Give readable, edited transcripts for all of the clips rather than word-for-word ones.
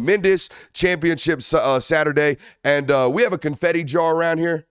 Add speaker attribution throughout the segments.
Speaker 1: tremendous championship Saturday. And we have a confetti jar around here.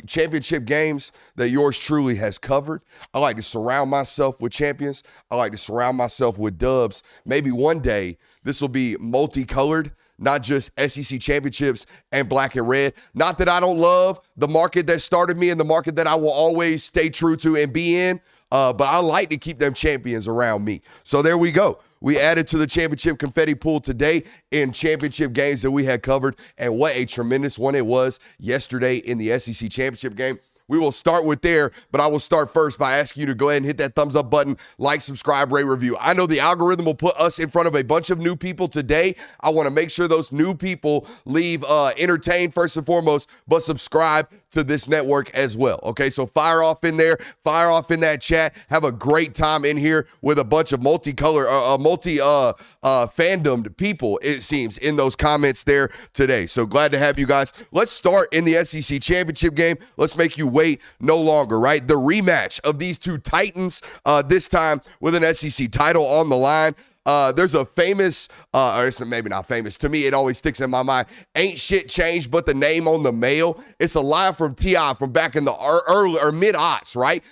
Speaker 1: Championship games that yours truly has covered. I like to surround myself with champions. I like to surround myself with dubs. Maybe one day this will be multicolored, not just SEC championships and black and red. Not that I don't love the market that started me and the market that I will always stay true to and be in, but I like to keep them champions around me. So there we go. We added to the championship confetti pool today in championship games that we had covered, and what a tremendous one it was yesterday in the SEC championship game. We will start with there, but I will start first by asking you to go ahead and hit that thumbs up button, like, subscribe, rate, review. I know the algorithm will put us in front of a bunch of new people today. I want to make sure those new people leave entertained first and foremost, but subscribe to this network as well. Okay, so fire off in there, fire off in that chat. Have a great time in here with a bunch of fandomed people, it seems, in those comments there today. So glad to have you guys. Let's start in the SEC championship game. Let's make you wait no longer, right? The rematch of these two Titans, this time with an SEC title on the line. There's a famous, or it's maybe not famous, to me it always sticks in my mind, ain't shit changed but the name on the mail. It's a line from T.I. from back in the early or mid-aughts, right?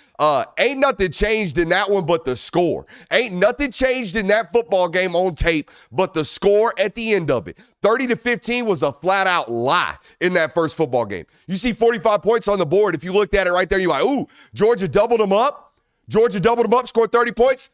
Speaker 1: Ain't nothing changed in that one but the score. Ain't nothing changed in that football game on tape but the score at the end of it. 30-15 was a flat-out lie in that first football game. You see 45 points on the board. If you looked at it right there, you're like, ooh, Georgia doubled them up. Scored 30 points.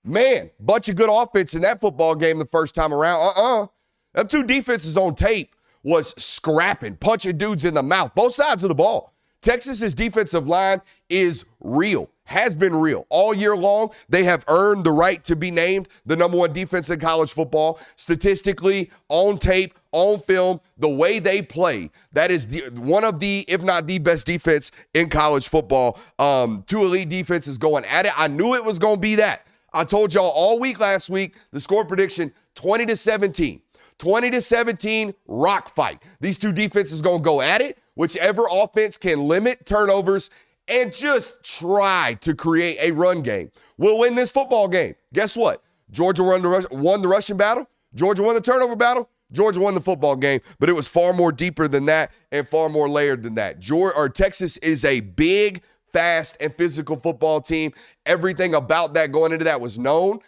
Speaker 1: Man, bunch of good offense in that football game the first time around. Them two defenses on tape was scrapping, punching dudes in the mouth, both sides of the ball. Texas's defensive line is real, has been real all year long. They have earned the right to be named the number one defense in college football. Statistically, on tape, on film, the way they play, that is one of the, if not the best defense in college football. Two elite defenses going at it. I knew it was going to be that. I told y'all all week last week, the score prediction, 20-17. 20-17, rock fight. These two defenses going to go at it. Whichever offense can limit turnovers and just try to create a run game will win this football game. Guess what? Georgia won the rushing battle. Georgia won the turnover battle. Georgia won the football game, but it was far more deeper than that and far more layered than that. Texas is a big, fast, and physical football team. Everything about that going into that was known.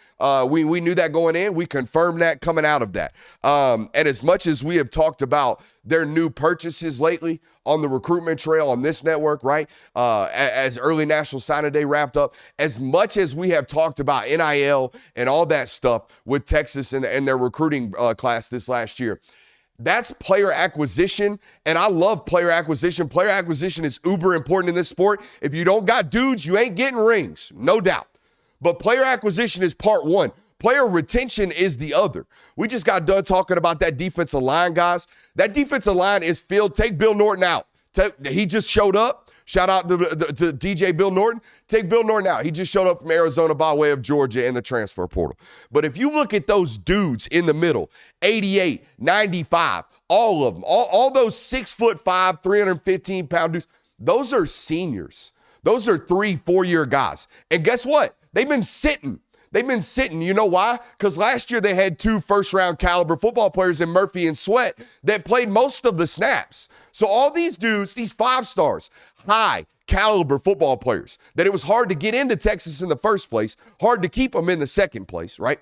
Speaker 1: We knew that going in. We confirmed that coming out of that. And as much as we have talked about their new purchases lately on the recruitment trail on this network, right, as early National Signing Day wrapped up, as much as we have talked about NIL and all that stuff with Texas and their recruiting class this last year, that's player acquisition, and I love player acquisition. Player acquisition is uber important in this sport. If you don't got dudes, you ain't getting rings, no doubt. But player acquisition is part one. Player retention is the other. We just got done talking about that defensive line, guys. That defensive line is filled. Take Bill Norton out. He just showed up. Shout out to DJ Bill Norton. Take Bill Norton out. He just showed up from Arizona by way of Georgia in the transfer portal. But if you look at those dudes in the middle, 88, 95, all of them, all those 6'5", 315-pound dudes, those are seniors. Those are 3-4 year guys. And guess what? They've been sitting. You know why? Because last year they had two first-round caliber football players in Murphy and Sweat that played most of the snaps. So all these dudes, these 5 stars, high caliber football players, that it was hard to get into Texas in the first place, hard to keep them in the second place, right?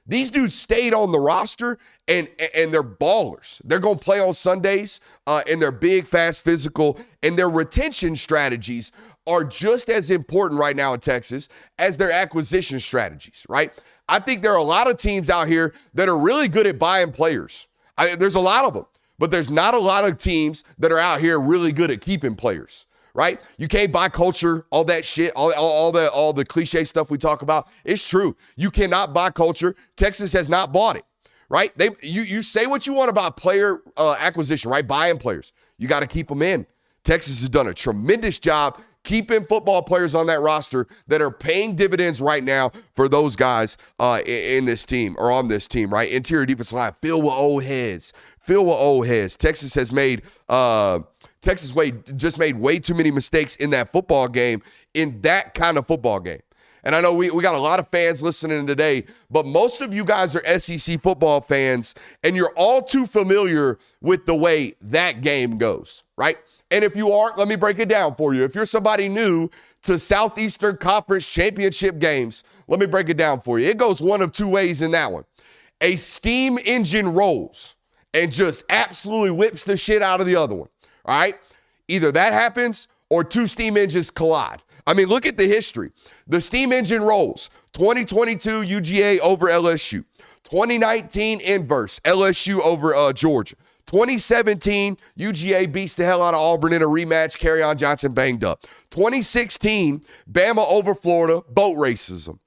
Speaker 1: These dudes stayed on the roster, and they're ballers. They're going to play on Sundays, and they're big, fast, physical, and their retention strategies are just as important right now in Texas as their acquisition strategies, right? I think there are a lot of teams out here that are really good at buying players. There's a lot of them, but there's not a lot of teams that are out here really good at keeping players, right? You can't buy culture, all that shit, all the cliche stuff we talk about. It's true. You cannot buy culture. Texas has not bought it, right? You say what you want about player acquisition, right? Buying players. You got to keep them in. Texas has done a tremendous job keeping football players on that roster that are paying dividends right now for those guys in this team or on this team, right? Interior defensive line filled with old heads. Texas has made just made way too many mistakes in that football game, in that kind of football game. And I know we got a lot of fans listening today, but most of you guys are SEC football fans, and you're all too familiar with the way that game goes, right? And if you aren't, let me break it down for you. If you're somebody new to Southeastern Conference championship games, let me break it down for you. It goes one of two ways in that one. A steam engine rolls and just absolutely whips the shit out of the other one, all right? Either that happens or two steam engines collide. I mean, look at the history. The steam engine rolls. 2022 UGA over LSU. 2019 inverse, LSU over Georgia. 2017, UGA beats the hell out of Auburn in a rematch. Kerryon Johnson banged up. 2016, Bama over Florida, boat races them.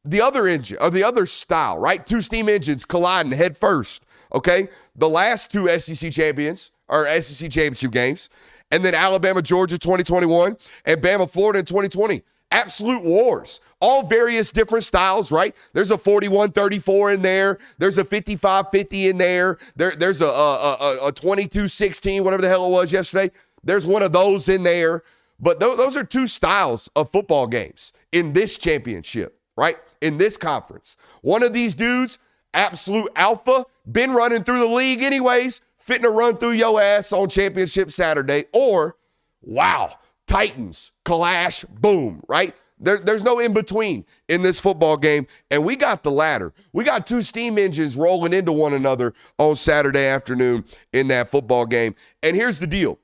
Speaker 1: The other engine, or the other style, right? Two steam engines colliding head first, okay? The last two SEC champions, or SEC championship games, and then Alabama, Georgia 2021, and Bama, Florida in 2020. Absolute wars. All various different styles, right? There's a 41-34 in there. There's a 55-50 in there. There's a 22-16, whatever the hell it was yesterday. There's one of those in there. But those are two styles of football games in this championship, right? In this conference. One of these dudes, absolute alpha, been running through the league anyways, fitting to run through your ass on championship Saturday. Or, wow, Titans, clash, boom, right? There's no in-between in this football game, and we got the latter. We got two steam engines rolling into one another on Saturday afternoon in that football game. And here's the deal.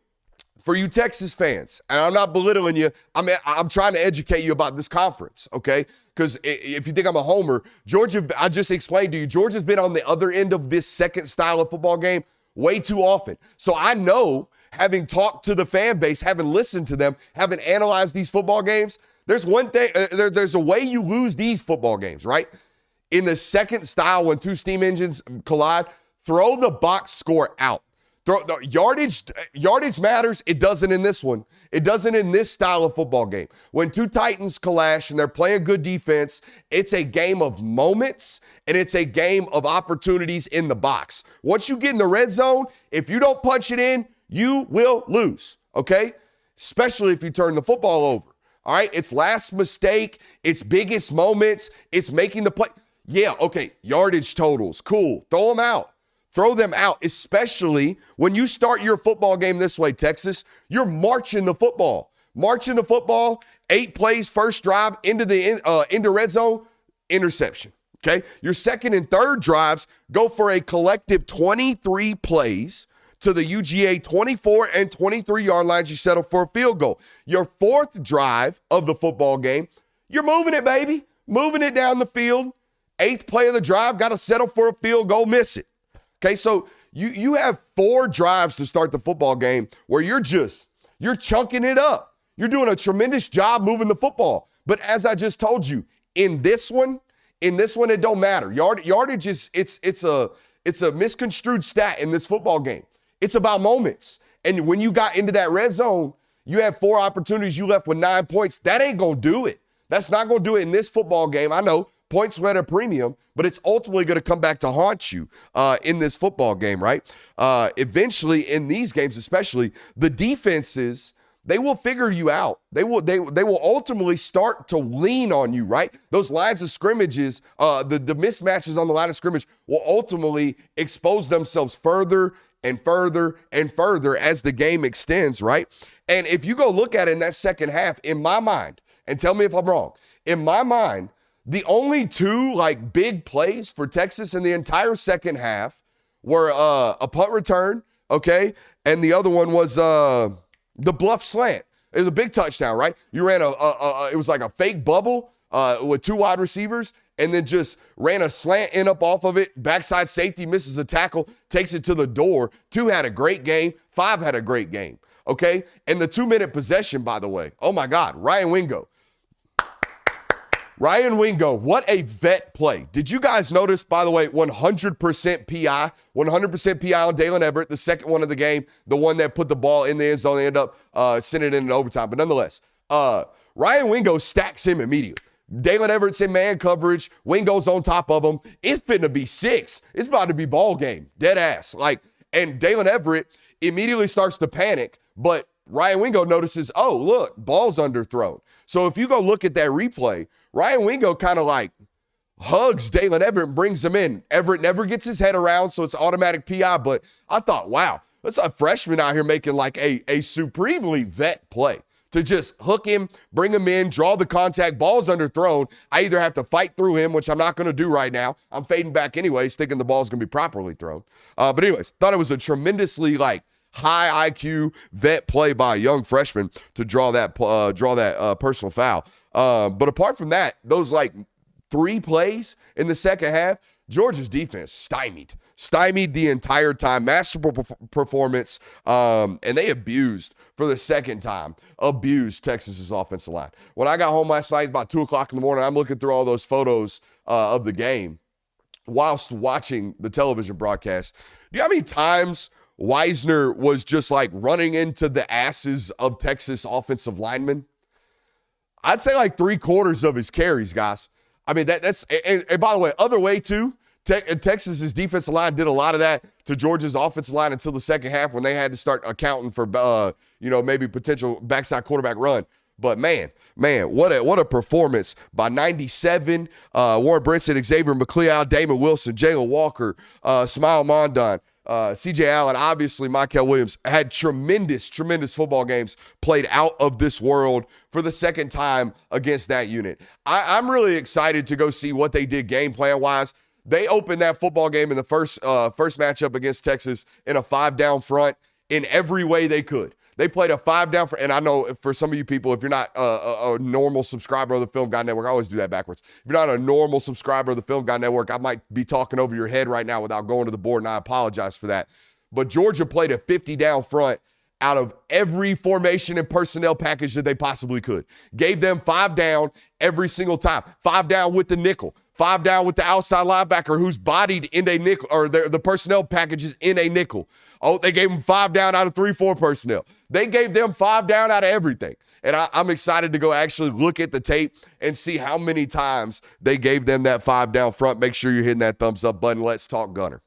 Speaker 1: For you Texas fans, and I'm not belittling you, I'm trying to educate you about this conference, okay? Because if you think I'm a homer, Georgia, I just explained to you, Georgia's been on the other end of this second style of football game way too often. So I know, having talked to the fan base, having listened to them, having analyzed these football games, there's one thing, there's a way you lose these football games, right? In the second style, when two steam engines collide, throw the box score out. The yardage matters. It doesn't in this one. It doesn't in this style of football game. When two Titans clash and they're playing good defense, it's a game of moments and it's a game of opportunities in the box. Once you get in the red zone, if you don't punch it in, you will lose, okay? Especially if you turn the football over, all right? It's last mistake. It's biggest moments. It's making the play. Yeah, okay, yardage totals, cool. Throw them out. Throw them out, especially when you start your football game this way, Texas. You're marching the football. Marching the football, 8 plays, first drive into red zone, interception, okay? Your second and third drives go for a collective 23 plays to the UGA 24 and 23-yard lines. You settle for a field goal. Your fourth drive of the football game, you're moving it, baby. Moving it down the field. 8th play of the drive, got to settle for a field goal, miss it. Okay, so you have 4 drives to start the football game where you're chunking it up. You're doing a tremendous job moving the football. But as I just told you, in this one, it don't matter. Yardage is it's a misconstrued stat in this football game. It's about moments. And when you got into that red zone, you had 4 opportunities, you left with 9 points. That ain't gonna do it. That's not gonna do it in this football game. I know. Points were at a premium, but it's ultimately going to come back to haunt you in this football game, right? Eventually, in these games especially, the defenses, they will figure you out. They will ultimately start to lean on you, right? Those lines of scrimmages, the mismatches on the line of scrimmage will ultimately expose themselves further and further and further as the game extends, right? And if you go look at it in that second half, in my mind, and tell me if I'm wrong, in my mind, the only 2 big plays for Texas in the entire second half were a punt return, okay, and the other one was the bluff slant. It was a big touchdown, right? You ran it was like a fake bubble with 2 wide receivers, and then just ran a slant in up off of it. Backside safety misses a tackle, takes it to the door. 2 had a great game. 5 had a great game, okay? And the 2-minute possession, by the way, oh my God, Ryan Wingo, what a vet play. Did you guys notice, by the way, 100% PI on Dalen Everett, the second one of the game, the one that put the ball in the end zone, they end up sending it in overtime. But nonetheless, Ryan Wingo stacks him immediately. Dalen Everett's in man coverage. Wingo's on top of him. It's going to be 6. It's about to be ball game. Dead ass. And Dalen Everett immediately starts to panic, but Ryan Wingo notices, oh, look, ball's underthrown. So if you go look at that replay, Ryan Wingo kind of like hugs Dalen Everett and brings him in. Everett never gets his head around, so it's automatic PI. But I thought, wow, that's a freshman out here making like a supremely vet play to just hook him, bring him in, draw the contact, ball's underthrown. I either have to fight through him, which I'm not going to do right now. I'm fading back anyways, thinking the ball's going to be properly thrown. But anyways, thought it was a tremendously like high IQ vet play by a young freshman to draw that personal foul. But apart from that, those like 3 plays in the second half, Georgia's defense stymied the entire time. Masterful performance, and they abused Texas's offensive line. When I got home last night, about 2 o'clock in the morning, I'm looking through all those photos of the game whilst watching the television broadcast. Do you know how many times Wisner was just like running into the asses of Texas offensive linemen? I'd say like 3/4 of his carries, guys. I mean, that's and by the way, other way too, Texas's defensive line did a lot of that to Georgia's offensive line until the second half when they had to start accounting for, maybe potential backside quarterback run. But man, what a performance by 97. Warren Brinson, Xavier McLeod, Damon Wilson, Jalen Walker, Smile Mondon, C.J. Allen, obviously Michael Williams had tremendous football games played out of this world for the second time against that unit. I'm really excited to go see what they did game plan-wise. They opened that football game in the first matchup against Texas in a 5-down front in every way they could. They played a 5-down front, and I know for some of you people, if you're not a normal subscriber of the Film Guy Network, I always do that backwards. If you're not a normal subscriber of the Film Guy Network, I might be talking over your head right now without going to the board, and I apologize for that. But Georgia played a 50-down front out of every formation and personnel package that they possibly could. Gave them 5 down every single time. 5 down with the nickel. 5 down with the outside linebacker who's bodied in a nickel, or the personnel package is in a nickel. Oh, they gave them 5 down out of 3-4 personnel. They gave them 5 down out of everything. And I'm excited to go actually look at the tape and see how many times they gave them that 5 down front. Make sure you're hitting that thumbs up button. Let's talk Gunner.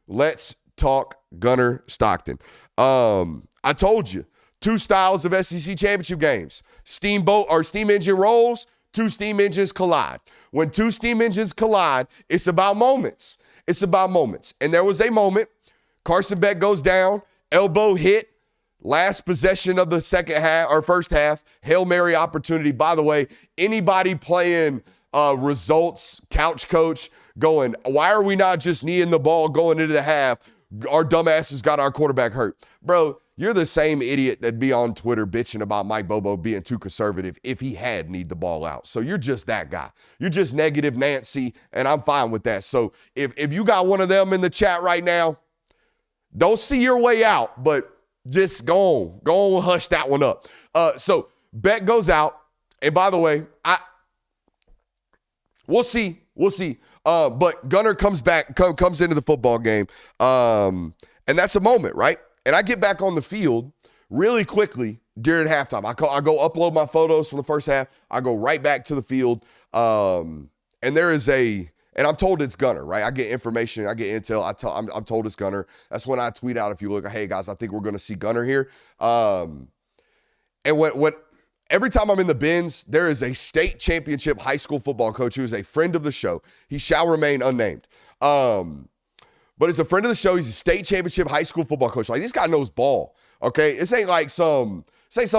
Speaker 1: Let's talk Gunner Stockton. I told you, 2 styles of SEC championship games. Steamboat or steam engine rolls, 2 steam engines collide. When 2 steam engines collide, it's about moments. It's about moments. And there was a moment, Carson Beck goes down, elbow hit, last possession of the second half or first half, Hail Mary opportunity. By the way, anybody playing results, couch coach, going, why are we not just kneeing the ball going into the half? Our dumbasses got our quarterback hurt. Bro, you're the same idiot that'd be on Twitter bitching about Mike Bobo being too conservative if he had need the ball out. So you're just that guy. You're just negative Nancy, and I'm fine with that. So if you got one of them in the chat right now, don't see your way out, but just go on, hush that one up. So Beck goes out, and by the way, we'll see. But Gunner comes into the football game, and that's a moment, right? And I get back on the field really quickly during halftime. I go upload my photos from the first half. I go right back to the field, and there is and I'm told it's Gunner, right? I get information, I get intel. I'm told it's Gunner. That's when I tweet out, if you look, hey guys, I think we're going to see Gunner here. And every time I'm in the bins, there is a state championship high school football coach who is a friend of the show. He shall remain unnamed. But he's a friend of the show. He's a state championship high school football coach. Like, this guy knows ball, okay? This ain't like some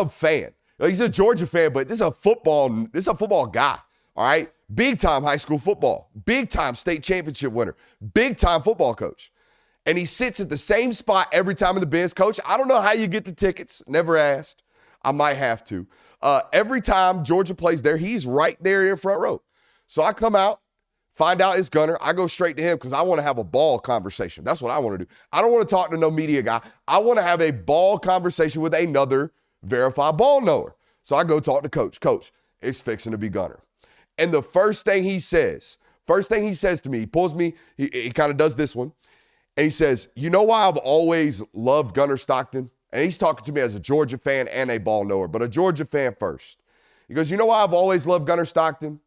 Speaker 1: fan. Like, he's a Georgia fan, but this is a football guy, all right? Big-time high school football. Big-time state championship winner. Big-time football coach. And he sits at the same spot every time in the bins. Coach, I don't know how you get the tickets. Never asked. I might have to. Every time Georgia plays there, he's right there in front row. So I come out, find out it's Gunner. I go straight to him because I want to have a ball conversation. That's what I want to do. I don't want to talk to no media guy. I want to have a ball conversation with another verified ball knower. So I go talk to Coach. Coach, it's fixing to be Gunner. And the first thing he says to me, he pulls me, he kind of does this one, and he says, you know why I've always loved Gunner Stockton? And he's talking to me as a Georgia fan and a ball knower, but a Georgia fan first. He goes, you know why I've always loved Gunner Stockton?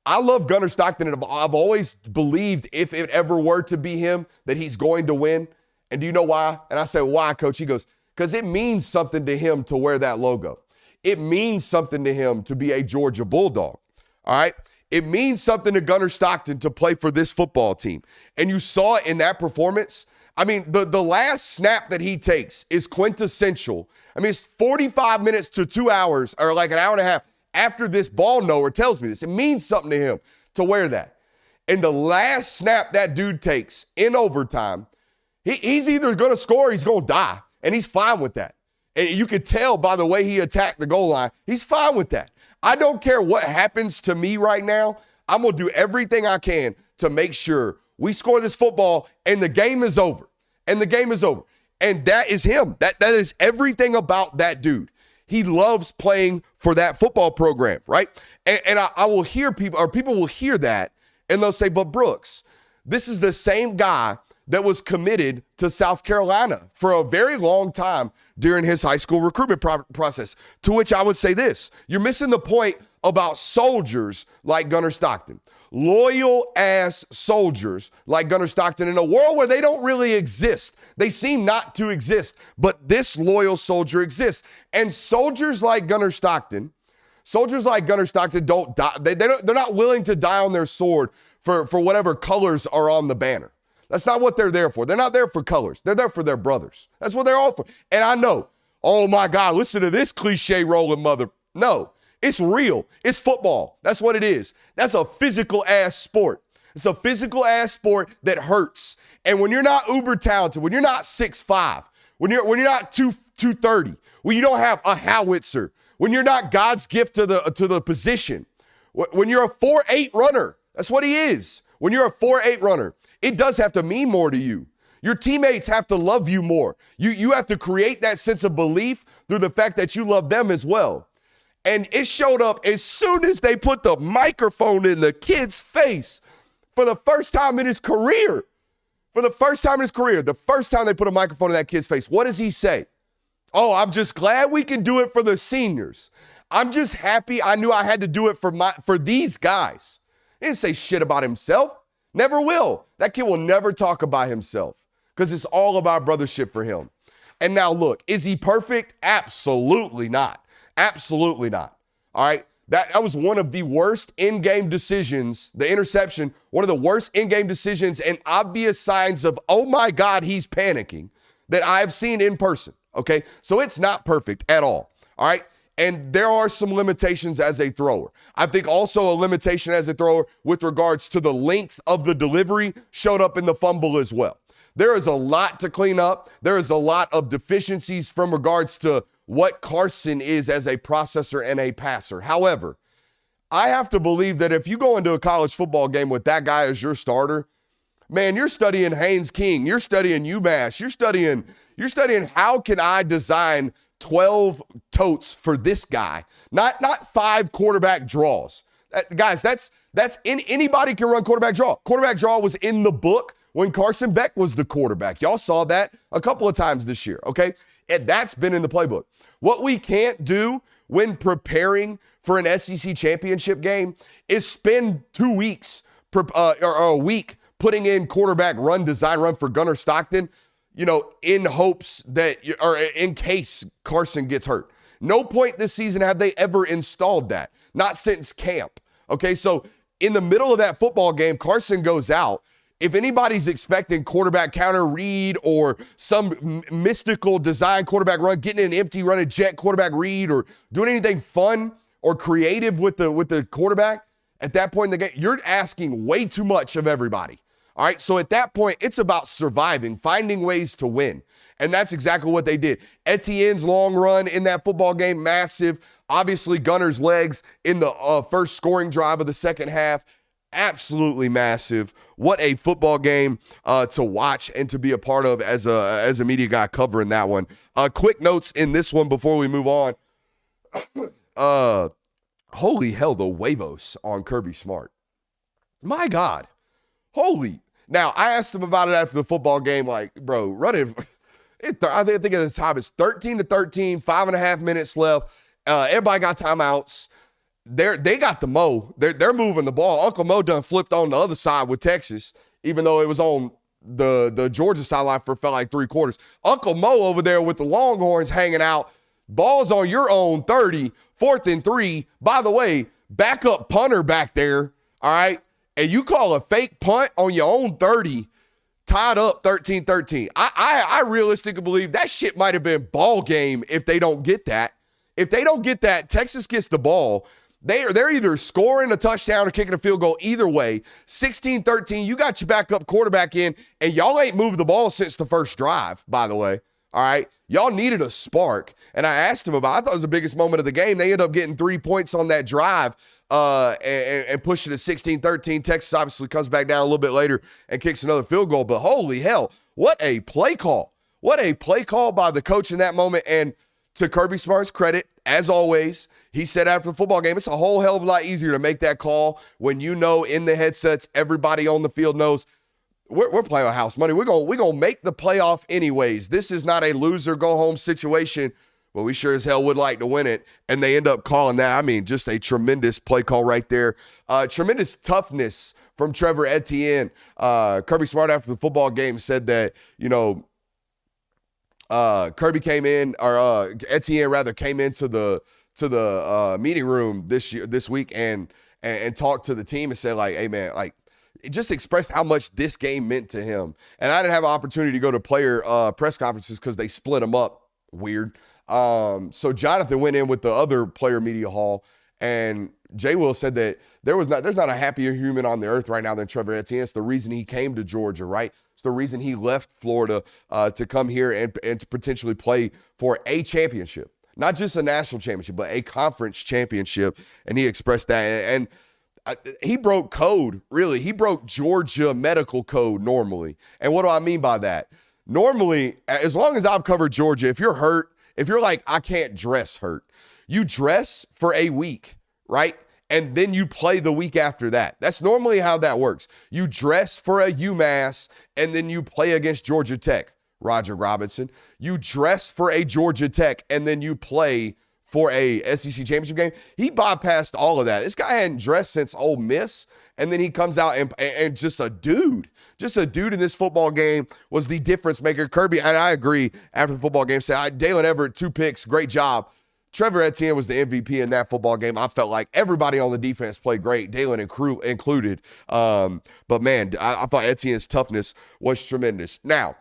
Speaker 1: I love Gunner Stockton, and I've always believed if it ever were to be him that he's going to win. And do you know why? And I say, why, Coach? He goes, because it means something to him to wear that logo. It means something to him to be a Georgia Bulldog, all right? It means something to Gunnar Stockton to play for this football team. And you saw it in that performance. I mean, the last snap that he takes is quintessential. I mean, it's 45 minutes to 2 hours, or like an hour and a half after this ball knower tells me this. It means something to him to wear that. And the last snap that dude takes in overtime, he's either going to score or he's going to die. And he's fine with that. And you could tell by the way he attacked the goal line, he's fine with that. I don't care what happens to me right now. I'm going to do everything I can to make sure we score this football and the game is over. And the game is over. And that is him. That is everything about that dude. He loves playing for that football program, right? And I will hear people, or people will hear that, and they'll say, but Brooks, this is the same guy that was committed to South Carolina for a very long time during his high school recruitment process, to which I would say this. You're missing the point about soldiers like Gunnar Stockton. Loyal-ass soldiers like Gunnar Stockton in a world where they don't really exist. They seem not to exist, but this loyal soldier exists. And soldiers like Gunnar Stockton don't die. They're not willing to die on their sword for whatever colors are on the banner. That's not what they're there for. They're not there for colors. They're there for their brothers. That's what they're all for. And I know, oh my God, listen to this cliche rolling mother. No, it's real. It's football. That's what it is. That's a physical ass sport. It's a physical ass sport that hurts. And when you're not uber talented, when you're not 6'5", when you're not 230, when you don't have a howitzer, when you're not God's gift to the position, when you're a 4'8" runner, that's what he is. When you're a 4'8" runner, it does have to mean more to you. Your teammates have to love you more. You have to create that sense of belief through the fact that you love them as well. And it showed up as soon as they put the microphone in the kid's face for the first time in his career. The first time they put a microphone in that kid's face, what does he say? Oh, I'm just glad we can do it for the seniors. I'm just happy I knew I had to do it for these guys. He didn't say shit about himself. Never will. That kid will never talk about himself because it's all about brothership for him. And now look, is he perfect? Absolutely not. Absolutely not. All right. That was one of the worst in-game decisions, the interception, one of the worst in-game decisions and obvious signs of, oh my God, he's panicking that I've seen in person. Okay. So it's not perfect at all. All right. And there are some limitations as a thrower. I think also a limitation as a thrower with regards to the length of the delivery showed up in the fumble as well. There is a lot to clean up. There is a lot of deficiencies from regards to what Carson is as a processor and a passer. However, I have to believe that if you go into a college football game with that guy as your starter, man, you're studying Haynes King. You're studying UMass. You're studying how can I design 12 totes for this guy, not 5 quarterback draws. Guys, that's anybody can run quarterback draw. Quarterback draw was in the book when Carson Beck was the quarterback. Y'all saw that a couple of times this year, okay? And that's been in the playbook. What we can't do when preparing for an SEC championship game is spend 2 weeks or a week putting in quarterback design run for Gunnar Stockton, in hopes that, or in case Carson gets hurt. No point this season have they ever installed that. Not since camp. Okay, so in the middle of that football game, Carson goes out. If anybody's expecting quarterback counter read or some mystical design quarterback run, getting an empty run, a jet quarterback read, or doing anything fun or creative with the quarterback, at that point in the game, you're asking way too much of everybody. All right, so at that point, it's about surviving, finding ways to win. And that's exactly what they did. Etienne's long run in that football game, massive. Obviously, Gunner's legs in the first scoring drive of the second half, absolutely massive. What a football game to watch and to be a part of as a media guy covering that one. Quick notes in this one before we move on. Holy hell, the huevos on Kirby Smart. My God. Now, I asked him about it after the football game, like, bro, run it. I think at the time it's 13-13, 5.5 minutes left. Everybody got timeouts. They got the Mo. They're moving the ball. Uncle Mo done flipped on the other side with Texas, even though it was on the Georgia sideline for felt like 3 quarters. Uncle Mo over there with the Longhorns hanging out. Ball's on your own 30, 4th and 3. By the way, backup punter back there, all right? And you call a fake punt on your own 30, tied up 13-13. I realistically believe that shit might have been ball game if they don't get that. If they don't get that, Texas gets the ball. They're either scoring a touchdown or kicking a field goal. Either way, 16-13, you got your backup quarterback in, and y'all ain't moved the ball since the first drive, by the way. All right? Y'all needed a spark. And I asked him about, I thought it was the biggest moment of the game. They ended up getting 3 points on that drive and pushing it to 16-13. Texas obviously comes back down a little bit later and kicks another field goal. But holy hell, what a play call. What a play call by the coach in that moment. And to Kirby Smart's credit, as always, he said after the football game, it's a whole hell of a lot easier to make that call when you know in the headsets, everybody on the field knows we're playing with house money. We're gonna make the playoff anyways. This is not a loser go home situation, but we sure as hell would like to win it. And they end up calling that. I mean, just a tremendous play call right there. Tremendous toughness from Trevor Etienne. Kirby Smart after the football game said that, you know, Kirby came in, or Etienne rather came into the meeting room this week and talked to the team and said, like, hey man, like, it just expressed how much this game meant to him. And I didn't have an opportunity to go to player press conferences because they split them up weird. So Jonathan went in with the other player media hall, and Jay Will said that there's not a happier human on the earth right now than Trevor Etienne. It's the reason he came to Georgia, right? It's the reason he left Florida to come here and to potentially play for a championship. Not just a national championship, but a conference championship. And he expressed that. And he broke code, really. He broke Georgia medical code normally. And what do I mean by that? Normally, as long as I've covered Georgia, if you're hurt, if you're like, I can't dress hurt, you dress for a week, right? And then you play the week after that. That's normally how that works. You dress for a UMass, and then you play against Georgia Tech, Roger Robinson. You dress for a Georgia Tech, and then you play for a SEC championship game. He bypassed all of that. This guy hadn't dressed since Ole Miss, and then he comes out and just a dude in this football game was the difference maker. Kirby, and I agree, after the football game, said, Dalen Everett, 2 picks, great job. Trevor Etienne was the MVP in that football game. I felt like everybody on the defense played great, Dalen included. But, man, I thought Etienne's toughness was tremendous. Now,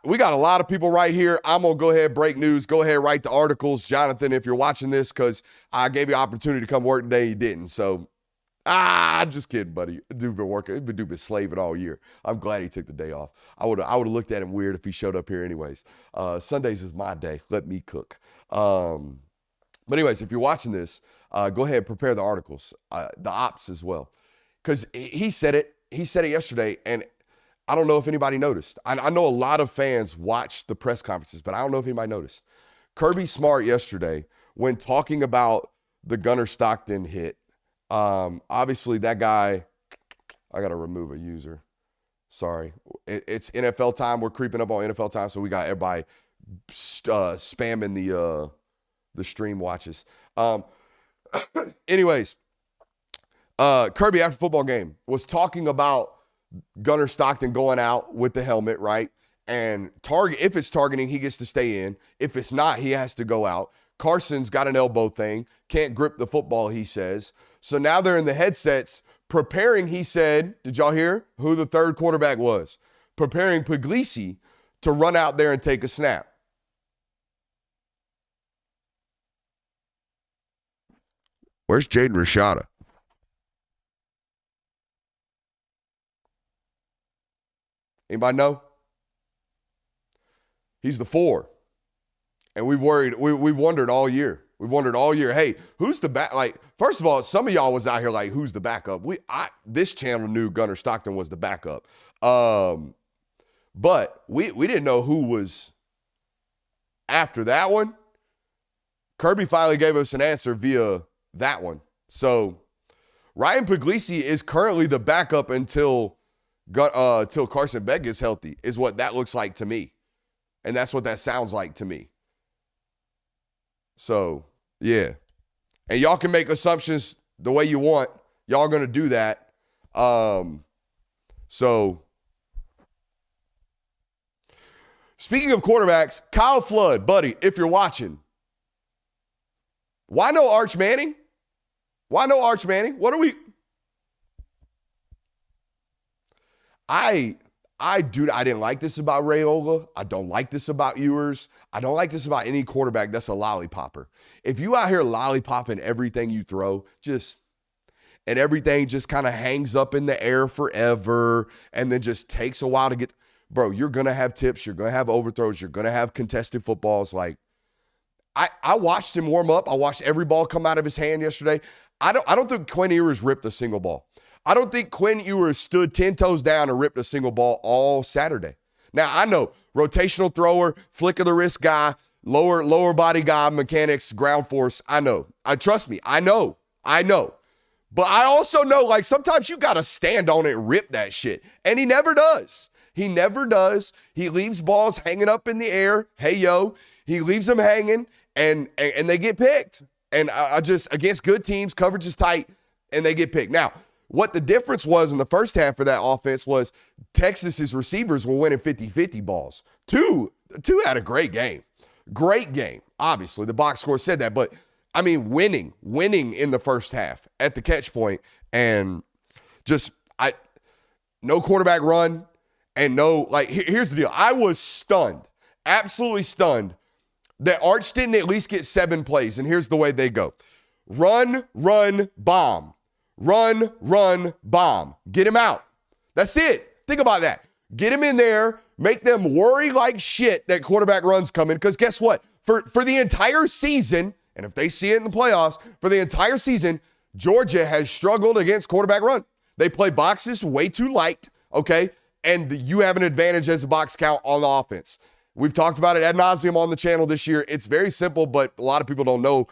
Speaker 1: we got a lot of people right here. I'm going to go ahead, break news. Go ahead, write the articles. Jonathan, if you're watching this, because I gave you an opportunity to come work today, you didn't. So, just kidding, buddy. Dude been working. Dude been slaving all year. I'm glad he took the day off. I would have looked at him weird if he showed up here anyways. Sundays is my day. Let me cook. But anyways, if you're watching this, go ahead, prepare the articles, the ops as well. Because he said it. He said it yesterday, and I don't know if anybody noticed. I know a lot of fans watch the press conferences, but I don't know if anybody noticed. Kirby Smart yesterday, when talking about the Gunnar Stockton hit, obviously that guy, I got to remove a user. Sorry. It's NFL time. We're creeping up on NFL time, so we got everybody spamming the stream watches. Anyways, Kirby after football game was talking about Gunnar Stockton going out with the helmet, right? And if it's targeting, he gets to stay in. If it's not, he has to go out. Carson's got an elbow thing, can't grip the football, he says. So now they're in the headsets preparing, he said, did y'all hear who the third quarterback was? Preparing Puglisi to run out there and take a snap. Where's Jaden Rashada? Anybody know? He's the 4. And we've wondered all year. We've wondered all year, hey, who's the back? Like, first of all, some of y'all was out here like, who's the backup? This channel knew Gunnar Stockton was the backup. But we didn't know who was after that one. Kirby finally gave us an answer via that one. So Ryan Puglisi is currently the backup until Carson Beck gets healthy, is what that looks like to me. And that's what that sounds like to me. So, yeah. And y'all can make assumptions the way you want. Y'all going to do that. So, Speaking of quarterbacks, Kyle Flood, buddy, if you're watching, why no Arch Manning? Why no Arch Manning? What are we? I didn't like this about Raiola. I don't like this about Ewers. I don't like this about any quarterback that's a lollipopper. If you out here lollipopping everything you throw, and everything just kind of hangs up in the air forever and then just takes a while to get, bro, you're going to have tips. You're going to have overthrows. You're going to have contested footballs. Like, I watched him warm up. I watched every ball come out of his hand yesterday. I don't think Quinn Ewers ripped a single ball. I don't think Quinn Ewers stood 10 toes down and ripped a single ball all Saturday. Now, I know, rotational thrower, flick of the wrist guy, lower body guy, mechanics, ground force. I know. Trust me, I know. But I also know, like, sometimes you got to stand on it and rip that shit. And he never does. He leaves balls hanging up in the air. Hey, yo. He leaves them hanging, and they get picked. And I just, against good teams, coverage is tight, and they get picked. Now, what the difference was in the first half of that offense was Texas's receivers were winning 50-50 balls. Two had a great game. Great game. Obviously, the box score said that. But, I mean, winning in the first half at the catch point. And just, no quarterback run and no, like, here's the deal. I was stunned, absolutely stunned that Arch didn't at least get 7 plays. And here's the way they go. Run, bomb. Run, bomb. Get him out. That's it. Think about that. Get him in there. Make them worry like shit that quarterback run's coming. Because guess what? For the entire season, and if they see it in the playoffs, for the entire season, Georgia has struggled against quarterback run. They play boxes way too light, okay? And you have an advantage as a box count on the offense. We've talked about it ad nauseum on the channel this year. It's very simple, but a lot of people don't know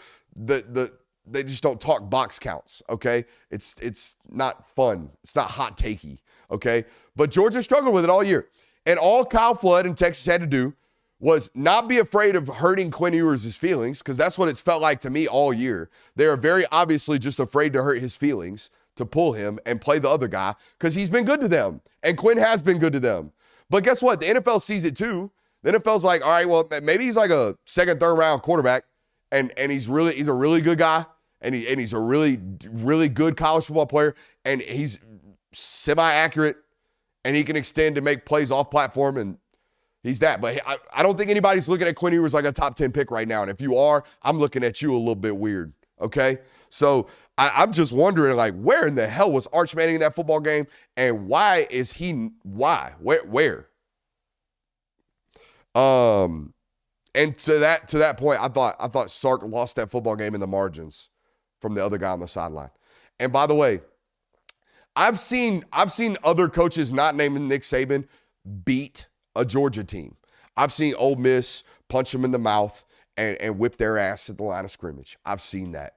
Speaker 1: they just don't talk box counts, okay? It's not fun. It's not hot takey, okay? But Georgia struggled with it all year. And all Kyle Flood and Texas had to do was not be afraid of hurting Quinn Ewers' feelings, because that's what it's felt like to me all year. They are very obviously just afraid to hurt his feelings, to pull him and play the other guy, because he's been good to them. And Quinn has been good to them. But guess what? The NFL sees it too. The NFL's like, all right, well, maybe he's like a second, third round quarterback, and he's a really good guy. And he's a really, really good college football player, and he's semi-accurate, and he can extend to make plays off platform, and he's that. But I don't think anybody's looking at Quinn Ewers like a top 10 pick right now. And if you are, I'm looking at you a little bit weird, okay? So I'm just wondering, like, where in the hell was Arch Manning in that football game, and why is he – why? Where? And to that point, I thought Sark lost that football game in the margins from the other guy on the sideline. And by the way, I've seen other coaches not naming Nick Saban beat a Georgia team. I've seen Ole Miss punch them in the mouth and whip their ass at the line of scrimmage. I've seen that.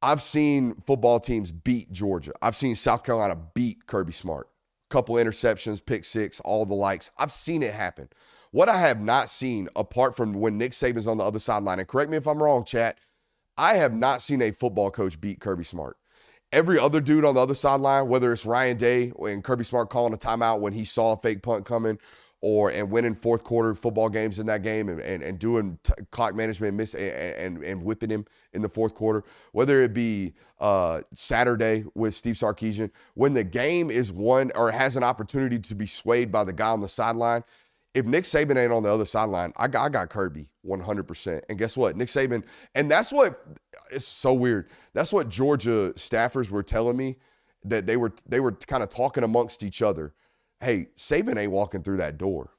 Speaker 1: I've seen football teams beat Georgia. I've seen South Carolina beat Kirby Smart. Couple interceptions, pick six, all the likes. I've seen it happen. What I have not seen, apart from when Nick Saban's on the other sideline, and correct me if I'm wrong, chat, I have not seen a football coach beat Kirby Smart. Every other dude on the other sideline, whether it's Ryan Day and Kirby Smart calling a timeout when he saw a fake punt coming, and winning fourth quarter football games in that game and doing clock management and whipping him in the fourth quarter, whether it be Saturday with Steve Sarkisian, when the game is won or has an opportunity to be swayed by the guy on the sideline, if Nick Saban ain't on the other sideline, I got Kirby 100%. And guess what? Nick Saban, and that's what, it's so weird. That's what Georgia staffers were telling me, that they were kind of talking amongst each other. Hey, Saban ain't walking through that door.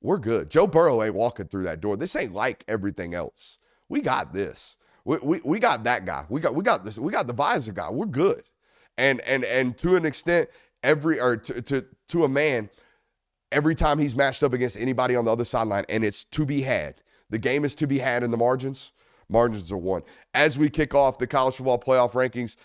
Speaker 1: We're good. Joe Burrow ain't walking through that door. This ain't like everything else. We got this. We got that guy. We got this. We got the visor guy. We're good. And to an extent, to a man, every time he's matched up against anybody on the other sideline, and it's to be had. The game is to be had in the margins. Margins are won. As we kick off the college football playoff rankings,